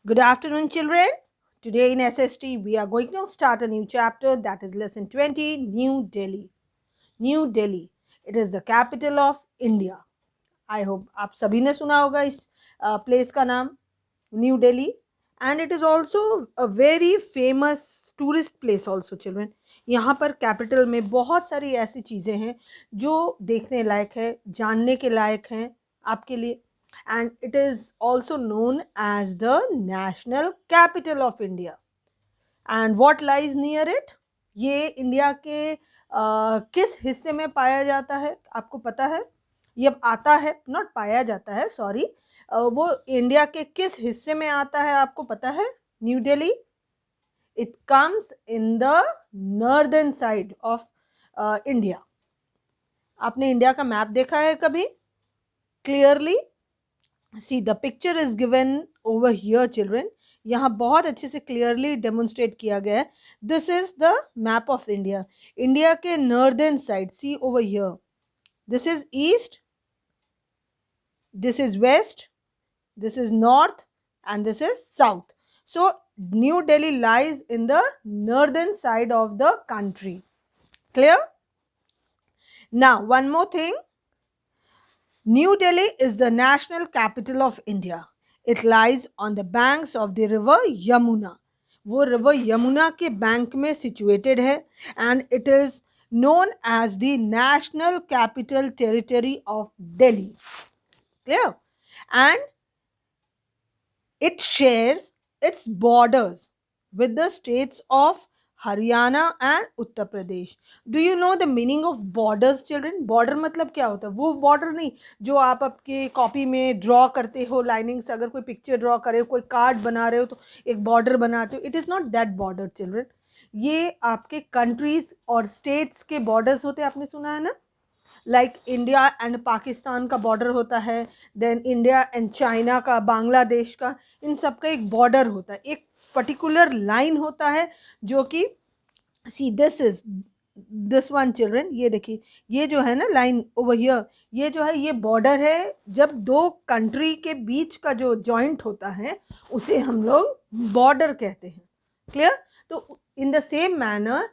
Good afternoon, children. Today in SST, we are going to start a new chapter, that is lesson 20, New Delhi. New Delhi. It is the capital of India. I hope आप सभी ने सुना होगा इस place का नाम New Delhi, and it is also a very famous tourist place also, children. यहाँ पर कैपिटल में बहुत सारी ऐसी चीज़ें हैं जो देखने लायक है, जानने के लायक हैं आपके लिए. And it is also known as the national capital of India. And what lies near it? ये इंडिया के किस हिस्से में पाया जाता है आपको पता है? ये आता है, नॉट पाया जाता है, सॉरी, वो इंडिया के किस हिस्से में आता है आपको पता है? New Delhi. It comes in the northern side of India. आपने इंडिया का मैप देखा है कभी clearly? See, the picture is given over here, children. यहाँ बहुत अच्छे से क्लियरली डेमोन्स्ट्रेट किया गया है. This is the map of India. India के northern side, see over here, this is east, this is west, this is north and this is south. So New Delhi lies in the northern side of the country. Clear? Now one more thing. New Delhi is the national capital of India. It lies on the banks of the river Yamuna. वो river Yamuna के bank में situated है, and it is known as the national capital territory of Delhi. Clear? And it shares its borders with the states of Haryana and Uttar Pradesh. Do you know the meaning of borders, children? Border मतलब क्या होता है? वो border नहीं जो आप आपके copy में ड्रॉ करते हो लाइनिंग से. अगर कोई पिक्चर ड्रॉ करे हो, कोई कार्ड बना रहे हो तो एक बॉर्डर बनाते हो. It is not that border, children. ये आपके कंट्रीज और स्टेट्स के बॉर्डर्स होते हैं. आपने सुना है ना, लाइक इंडिया एंड पाकिस्तान का बॉर्डर होता है, देन इंडिया एंड चाइना का, बांग्लादेश का, इन सब का एक बॉर्डर होता है, एक पर्टिकुलर लाइन होता है जो कि see this is this one, children. ये देखिए, ये जो है ना लाइन ओवर हियर, ये जो है ये बॉर्डर है. जब दो कंट्री के बीच का जो जॉइंट होता है उसे हम लोग बॉर्डर कहते हैं. क्लियर? तो इन द सेम मैनर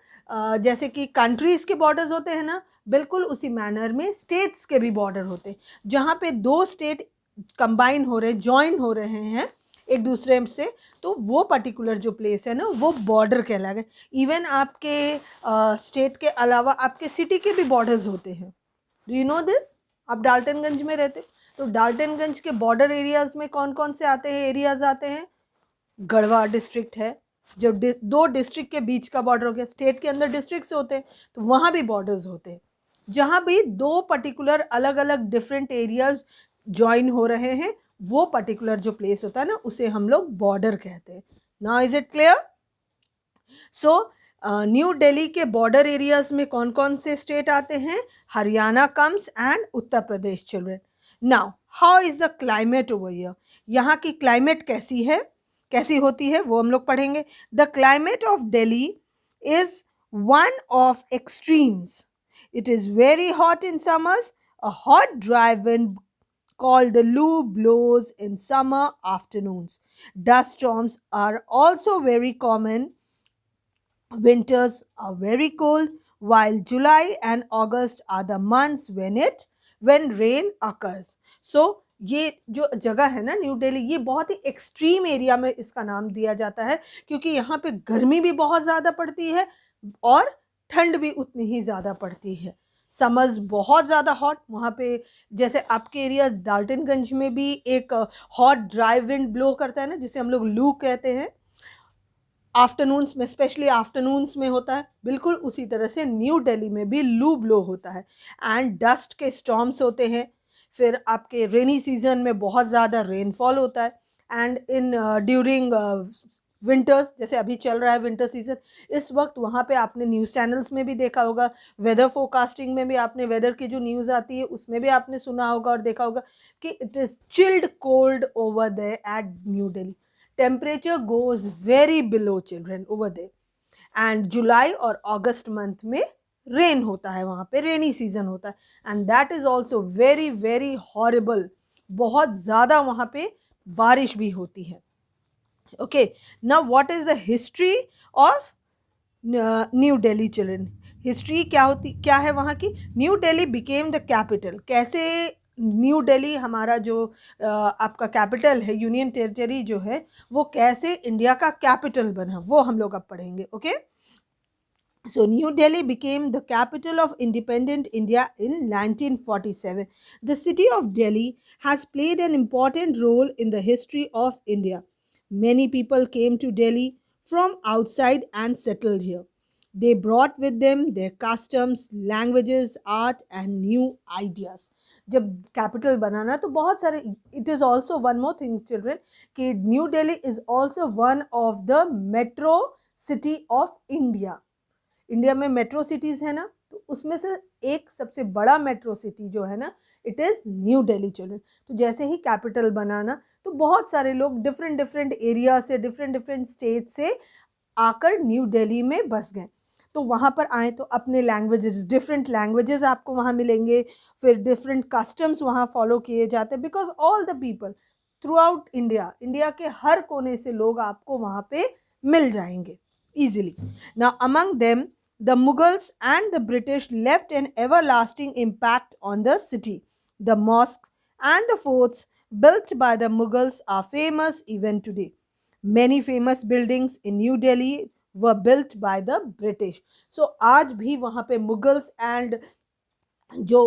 जैसे कि कंट्रीज के बॉर्डर्स होते हैं ना, बिल्कुल उसी मैनर में स्टेट्स के भी बॉर्डर होते हैं. जहाँ पे दो स्टेट कंबाइन हो रहे, जॉइन हो रहे हैं एक दूसरे से, तो वो पर्टिकुलर जो प्लेस है ना वो बॉर्डर कहलाएगा. इवन आपके स्टेट के अलावा आपके सिटी के भी बॉर्डर्स होते हैं. Do you no this? आप डाल्टनगंज में रहते, तो डाल्टनगंज के बॉर्डर एरियाज में कौन कौन से आते हैं? एरियाज आते हैं, गढ़वा डिस्ट्रिक्ट है, जो दो डिस्ट्रिक्ट के बीच का बॉर्डर हो गया. स्टेट के अंदर डिस्ट्रिक्ट्स होते हैं तो वहाँ भी बॉर्डर्स होते हैं. जहाँ भी दो पर्टिकुलर अलग अलग डिफरेंट एरियाज ज्वाइन हो रहे हैं, वो पर्टिकुलर जो प्लेस होता है ना उसे हम लोग बॉर्डर कहते हैं. Now is it clear? So new Delhi के बॉर्डर एरियाज में कौन कौन से स्टेट आते हैं? Haryana comes and Uttar Pradesh, children. Now how is the climate over here? यहाँ की क्लाइमेट कैसी है, कैसी होती है, वो हम लोग पढ़ेंगे. The climate of Delhi is one of extremes. It is very hot in summers. A hot dry wind called the Loo blows in summer afternoons. Dust storms are also very common. Winters are very cold, while July and August are the months when rain occurs. So ये जो जगह है ना new Delhi, ये बहुत ही extreme area में इसका नाम दिया जाता है क्योंकि यहाँ पे गर्मी भी बहुत ज़्यादा पड़ती है और ठंड भी उतनी ही ज़्यादा पड़ती है. समर्स बहुत ज़्यादा हॉट वहाँ पे, जैसे आपके एरिया डाल्टनगंज में भी एक हॉट ड्राई विंड ब्लो करता है ना, जिसे हम लोग लू कहते हैं. आफ्टरनून्स में, स्पेशली आफ्टरनून्स में होता है. बिल्कुल उसी तरह से न्यू दिल्ली में भी लू ब्लो होता है एंड डस्ट के स्टॉर्म्स होते हैं. फिर आपके रेनी सीजन में बहुत ज़्यादा रेनफॉल होता है एंड इन ड्यूरिंग विंटर्स, जैसे अभी चल रहा है विंटर सीजन, इस वक्त वहाँ पे आपने न्यूज़ चैनल्स में भी देखा होगा, वेदर फोरकास्टिंग में भी आपने वेदर की जो न्यूज़ आती है उसमें भी आपने सुना होगा और देखा होगा कि it is chilled cold over there at New Delhi. Temperature goes very below, children, over there. And July और अगस्त मंथ में रेन होता है, वहाँ पे रेनी सीजन होता है and that is also very very horrible. बहुत ज़्यादा वहाँ पे बारिश भी होती है. Okay, now what is the history of new Delhi children? History क्या है वहाँ की? New Delhi became the capital. कैसे न्यू दिल्ली हमारा जो आपका कैपिटल है, यूनियन टेरिटरी जो है, वो कैसे इंडिया का कैपिटल बना, वो हम लोग अब पढ़ेंगे. Okay, so New Delhi became the capital of independent India in 1947. The city of Delhi has played an important role in the history of India. Many people came to Delhi from outside and settled here. They brought with them their customs, languages, art and new ideas. जब capital बना ना तो बहुत सारे, it is also one more things children, कि New Delhi is also one of the metro city of India. India में metro cities है ना, तो उसमें से एक सबसे बड़ा मेट्रो सिटी जो है ना, it is New Delhi children. तो जैसे ही कैपिटल बनाना तो बहुत सारे लोग डिफरेंट डिफरेंट एरिया से, डिफरेंट डिफरेंट स्टेट से आकर न्यू दिल्ली में बस गए. तो वहाँ पर आए तो अपने लैंग्वेजेस, डिफरेंट लैंग्वेजेस आपको वहाँ मिलेंगे, फिर डिफरेंट कस्टम्स वहाँ फॉलो किए जाते हैं, because all the people through out India, India के हर कोने से लोग आपको वहाँ पे मिल जाएंगे easily. Now, among them, the Mughals and the British left an everlasting impact on the city. The mosques and the forts built by the Mughals are famous even today. Many famous buildings in New Delhi were built by the British. So, आज भी वहाँ पे Mughals and जो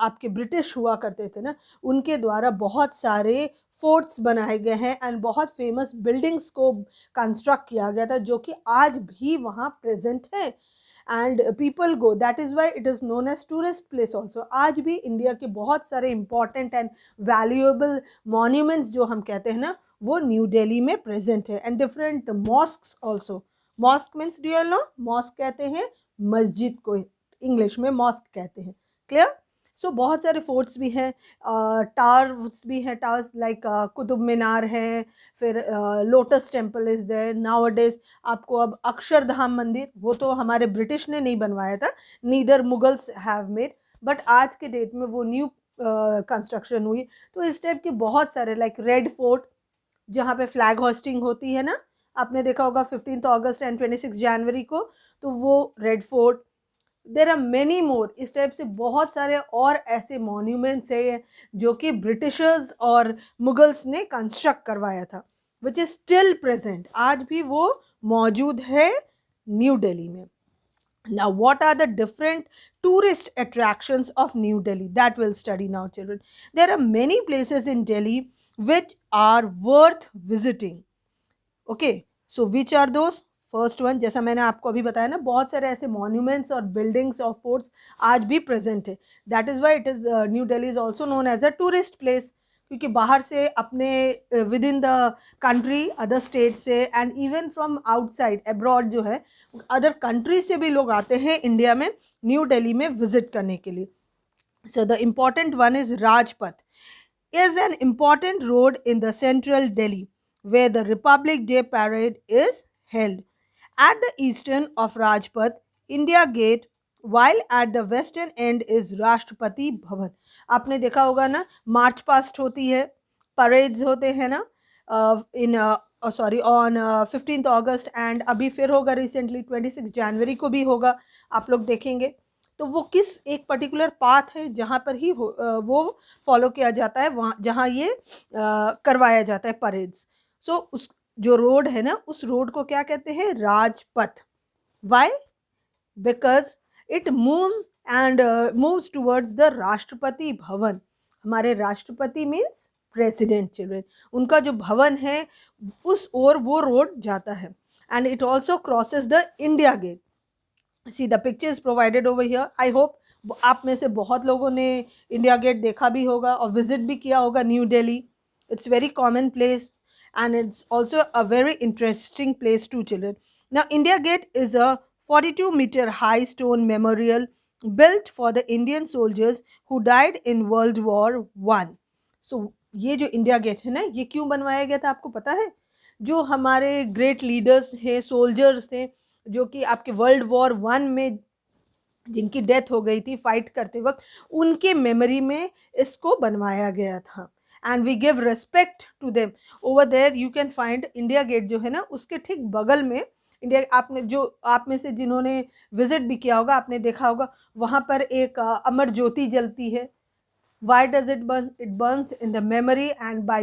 आपके British हुआ करते थे ना, उनके द्वारा बहुत सारे फोर्ट्स बनाए गए हैं एंड बहुत फेमस बिल्डिंग्स को कंस्ट्रक्ट किया गया था, जो कि आज भी वहाँ प्रेजेंट है. And people go, that is why it is known as tourist place also. आज भी इंडिया के बहुत सारे इंपॉर्टेंट एंड वैल्यूएबल मॉन्यूमेंट्स जो हम कहते हैं ना, वो न्यू दिल्ली में प्रेजेंट है. And different mosques also. Mosque means, do you know, mosque कहते हैं मस्जिद को, इंग्लिश में मॉस्क कहते हैं. क्लियर? सो बहुत सारे फोर्ट्स भी हैं, टावर्स भी हैं, टावर्स लाइक कुतुब मीनार है, फिर lotus temple is there nowadays. आपको अब अक्षरधाम मंदिर, वो तो हमारे ब्रिटिश ने नहीं बनवाया था, neither Mughals have made, but आज के डेट में वो न्यू कंस्ट्रक्शन हुई. तो इस टाइप के बहुत सारे, लाइक रेड फोर्ट जहाँ पे फ्लैग होस्टिंग होती है ना, आपने देखा होगा 15 अगस्त एंड 26 जनवरी को, तो वो red fort. There are many more. इस टाइप से बहुत सारे और ऐसे मॉन्यूमेंट्स है जो कि ब्रिटिशर्स और मुगल्स ने कंस्ट्रक्ट करवाया था, विच इज स्टिल प्रेजेंट. आज भी वो मौजूद है न्यू दिल्ली में. Now, what are the different tourist attractions of New Delhi? That we'll study now, children. There are many places in Delhi which are worth visiting. Okay, so which are those? First one, जैसा मैंने आपको अभी बताया ना, बहुत सारे ऐसे monuments और बिल्डिंग्स और फोर्ट्स आज भी प्रेजेंट है. That is why it is New Delhi is also known as a tourist place, क्योंकि बाहर से अपने within the country, other state से and even from outside abroad जो है, अदर कंट्री से भी लोग आते हैं इंडिया में न्यू दिल्ली में विजिट करने के लिए. So the important one is Rajpath. is an important road in the central Delhi where the Republic Day parade is held. At the eastern of Rajpath, India Gate, while at the western end is Rashtrapati Bhavan. आपने देखा होगा ना, march past होती है, parades होते हैं ना, इन sorry on 15 August and अभी फिर होगा रिसेंटली 26 जनवरी को भी होगा, आप लोग देखेंगे. तो वो किस एक पर्टिकुलर पाथ है जहाँ पर ही वो फॉलो किया जाता है, वहाँ जहाँ ये करवाया जाता है परेड्स. सो उस जो रोड है ना, उस रोड को क्या कहते हैं? Rajpath. Why? Because it moves and moves towards the Rashtrapati Bhavan. हमारे राष्ट्रपति मीन्स प्रेसिडेंट चिल्ड्रन, उनका जो भवन है उस ओर वो रोड जाता है. And it also crosses the India gate. See the pictures provided over here. I hope आप में से बहुत लोगों ने इंडिया गेट देखा भी होगा और विजिट भी किया होगा new Delhi. It's very common place and it's also a very interesting place too, children. Now, India Gate is a 42-meter high stone memorial built for the Indian soldiers who died in World War I. So, ये जो India gate है ना, ये क्यों बनवाया गया था आपको पता है? जो हमारे ग्रेट लीडर्स हैं, सोल्जर्स थे, जो कि आपके वर्ल्ड वॉर 1 में जिनकी डेथ हो गई थी फाइट करते वक्त, उनके मेमोरी में इसको बनवाया गया था. and we give respect to them. Over there you can find India Gate जो है ना, उसके ठीक बगल में इंडिया, आपने जो आप में से जिन्होंने विजिट भी किया होगा आपने देखा होगा वहाँ पर एक अमर ज्योति जलती है. Why does it burn? It burns in the memory, and by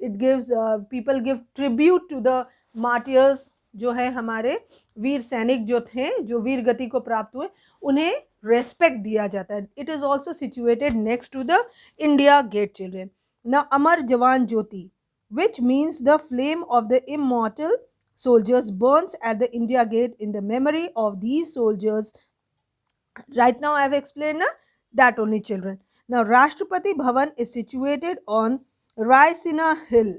it gives people give tribute to the martyrs जो है हमारे वीर सैनिक जो थे, जो वीर गति को प्राप्त हुए, उन्हें रेस्पेक्ट दिया जाता है. It is also situated next to the India gate children. न अमर जवान ज्योति which means the flame of the immortal soldiers burns at the India Gate in the memory of these soldiers. Right now I have explained that only, children. Now Rashtrapati Bhavan is situated on Raisina Hill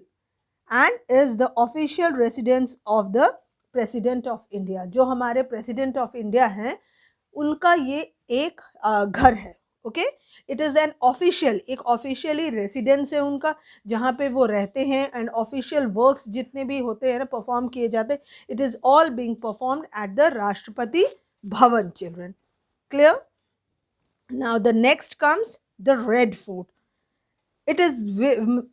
and is the official residence of the President of India. जो हमारे President of India हैं उनका ये एक घर है. Okay, it is an official, एक officially residence है उनका जहाँ पे वो रहते हैं, एंड ऑफिशियल वर्क्स जितने भी होते हैं ना परफॉर्म किए जाते हैं, it is all being performed at the Rashtrapati भवन. Children, clear? Now the next comes the red fort. It is,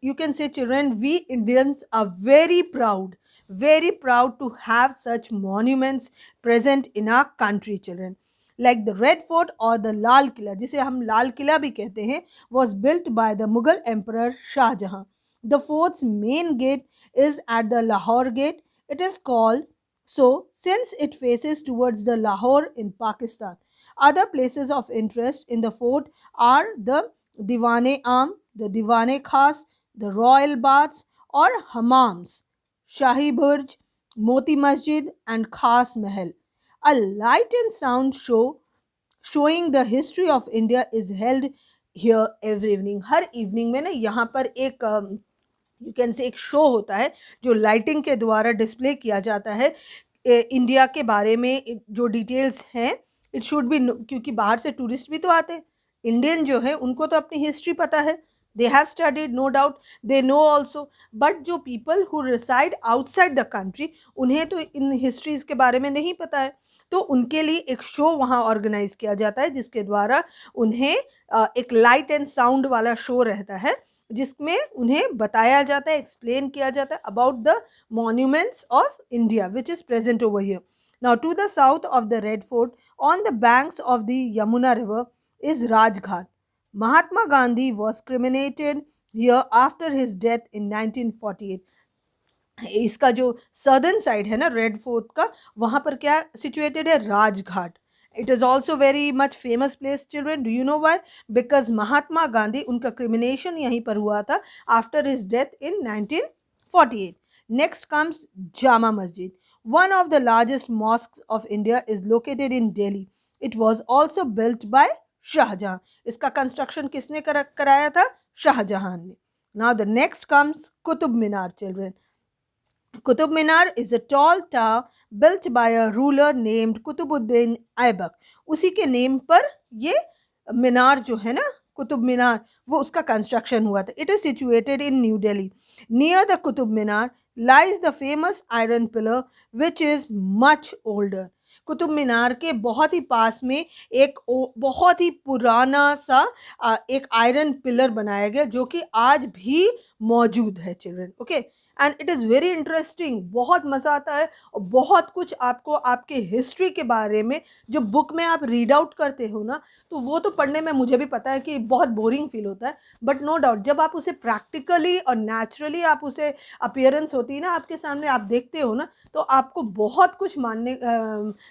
you can say, children, we Indians are very proud to have such monuments present in our country, children. Like the Red Fort or the Lal Killa, जिसे हम लाल किला भी कहते हैं, was built by the Mughal Emperor Shah Jahan. The fort's main gate is at the Lahore Gate. It is called so since it faces towards the Lahore in Pakistan. Other places of interest in the fort are the Diwan-e-Aam, the Diwan-e-Khas, the Royal Baths or Hammams, Shahi Burj, Moti Masjid and Khas Mahal. A light and sound show showing the history of India is held here every evening. Her evening में ना यहाँ पर एक you can say एक show होता है जो lighting के द्वारा डिस्प्ले किया जाता है इंडिया के बारे में जो डिटेल्स हैं. इट शुड बी, क्योंकि बाहर से टूरिस्ट भी तो आते हैं. इंडियन जो है उनको तो अपनी हिस्ट्री पता है, they have studied, no doubt they know also, but जो people who reside outside the country उन्हें तो इन हिस्ट्रीज़ के बारे में नहीं पता है. तो उनके लिए एक शो वहाँ ऑर्गेनाइज किया जाता है जिसके द्वारा उन्हें एक लाइट एंड साउंड वाला शो रहता है जिसमें उन्हें बताया जाता है, एक्सप्लेन किया जाता है about the monuments of India which is present over here. Now to the south of the red fort on the banks of the Yamuna river is Rajghat. Mahatma Gandhi was cremated here after his death in 1948. इसका जो southern side है ना red fort का, वहाँ पर क्या situated है? Rajghat. It is also very much famous place children. Do you know why? Because Mahatma Gandhi, उनका क्रिमिनेशन यहीं पर हुआ था after his death in 1948. Next comes Jama Masjid. One of the largest mosques of India is located in Delhi. It was also built by Shahjahan. इसका construction किसने कराया था? शाहजहां ने. Now the next comes Qutub Minar. Children, Qutub Minar is a tall tower built by a ruler named Qutubuddin Aibak. उसी के name पर ये मीनार जो है ना, कुतुब मीनार, वो उसका कंस्ट्रक्शन हुआ था. It is situated in New Delhi. Near the Qutub Minar lies the famous iron pillar which is much older. Qutub Minar के बहुत ही पास में एक बहुत ही पुराना सा एक आयरन पिलर बनाया गया जो कि आज भी मौजूद है. Children, okay, and it is very interesting. बहुत मज़ा आता है और बहुत कुछ आपको आपके हिस्ट्री के बारे में जो बुक में आप रीड आउट करते हो ना, तो वो तो पढ़ने में मुझे भी पता है कि बहुत बोरिंग फील होता है, बट नो डाउट जब आप उसे प्रैक्टिकली और नेचुरली आप उसे अपीयरेंस होती है ना आपके सामने, आप देखते हो ना, तो आपको बहुत कुछ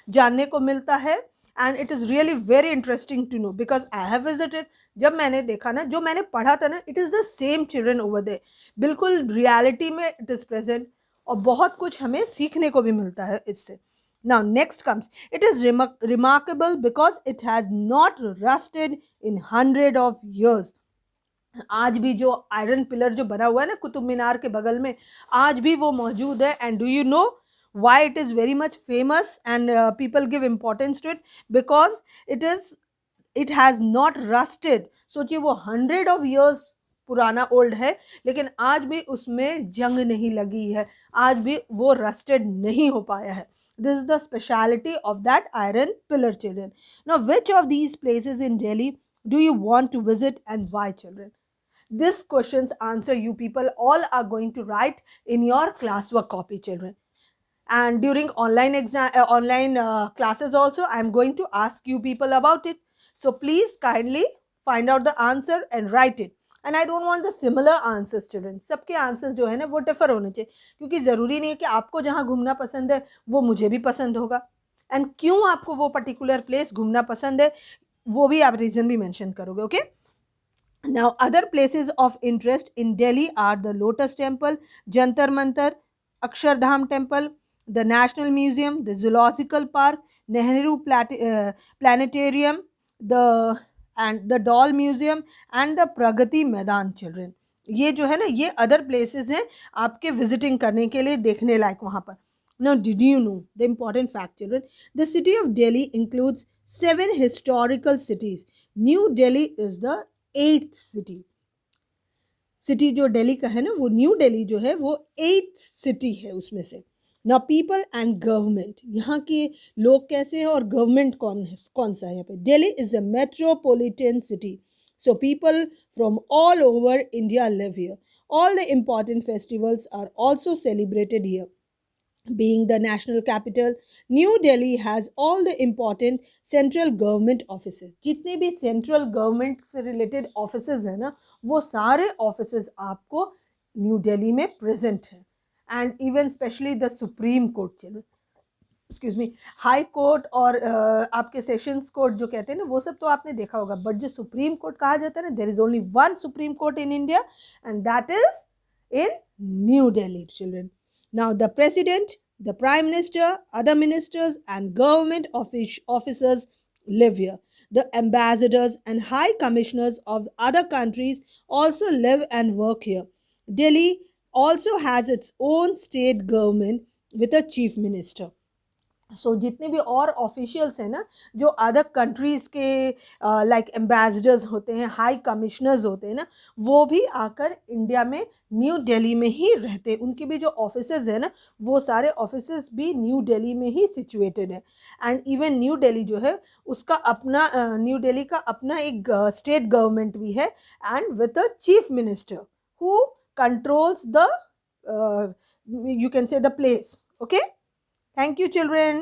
जानने को मिलता है. And it is really very interesting to know because I have visited. जब मैंने देखा ना, जो मैंने पढ़ा था ना, it is the same children over there. बिल्कुल रियलिटी में इट इज़ प्रेजेंट और बहुत कुछ हमें सीखने को भी मिलता है इससे. Now next comes, it is remarkable because it has not rusted in 100 of years. आज भी जो आयरन पिलर जो बना हुआ है ना कुतुब मीनार के बगल में, आज भी वो मौजूद है. And do you no why it is very much famous and people give importance to it? Because it has not rusted. सोचिए वो 100 of years पुराना ओल्ड है, लेकिन आज भी उसमें जंग नहीं लगी है, आज भी वो रस्टेड नहीं हो पाया है. This is the speciality of that iron pillar, children. Now which of these places in Delhi do you want to visit and why, children? This question's answer you people all are going to write in your classwork copy, children. And during online classes also, I am going to ask you people about it. So please kindly find out the answer and write it. And I don't want the similar answers, children. सबके answers जो है ना वो differ होने चाहिए, क्योंकि ज़रूरी नहीं है कि आपको जहाँ घूमना पसंद है वो मुझे भी पसंद होगा. एंड क्यों आपको वो पर्टिकुलर प्लेस घूमना पसंद है वो भी आप रीज़न भी मेंशन करोगे. Okay. Now, other places of interest in Delhi are the Lotus Temple, Jantar Mantar, Akshardham Temple, the National Museum, the Zoological Park, Nehru Planetarium, the Doll Museum, and the Pragati Maidan, children. ये जो है ना ये other places हैं आपके visiting करने के लिए, देखने लायक वहाँ पर. Now, did you know the important fact, children? The city of Delhi includes 7 historical cities. New Delhi is the 8th city. City जो दिल्ली का है ना वो न्यू दिल्ली जो है वो 8th सिटी है उसमें से. नाउ पीपल एंड गवर्नमेंट, यहाँ के लोग कैसे हैं और गवर्नमेंट कौन सा है यहाँ पे. Delhi is a metropolitan city, so people from all over India live here. All the important festivals are also celebrated here. Being the national capital, New Delhi has all the important central government offices. जितने भी central government से related offices हैं ना वो सारे offices आपको new Delhi में present हैं. And even specially the Supreme Court, चलो एक्सक्यूज मी, हाई कोर्ट और आपके सेशंस कोर्ट जो कहते हैं ना वो सब तो आपने देखा होगा, बट जो सुप्रीम कोर्ट कहा जाता है ना, there is only one supreme court in India and that is in New Delhi, children. Now, the president, the prime minister, other ministers, and government officers live here. The ambassadors and high commissioners of other countries also live and work here. Delhi also has its own state government with a chief minister. सो जितने भी और officials हैं ना जो other countries के like ambassadors होते हैं, high commissioners होते हैं ना, वो भी आकर इंडिया में न्यू दिल्ली में ही रहते हैं. उनके भी जो ऑफिसेज हैं ना वो सारे ऑफिसेज भी न्यू दिल्ली में ही सिचुएटेड है. एंड इवन न्यू दिल्ली जो है उसका अपना न्यू दिल्ली का अपना एक स्टेट गवर्नमेंट भी है and with a chief minister who controls the you can say the place. Okay. Thank you, children.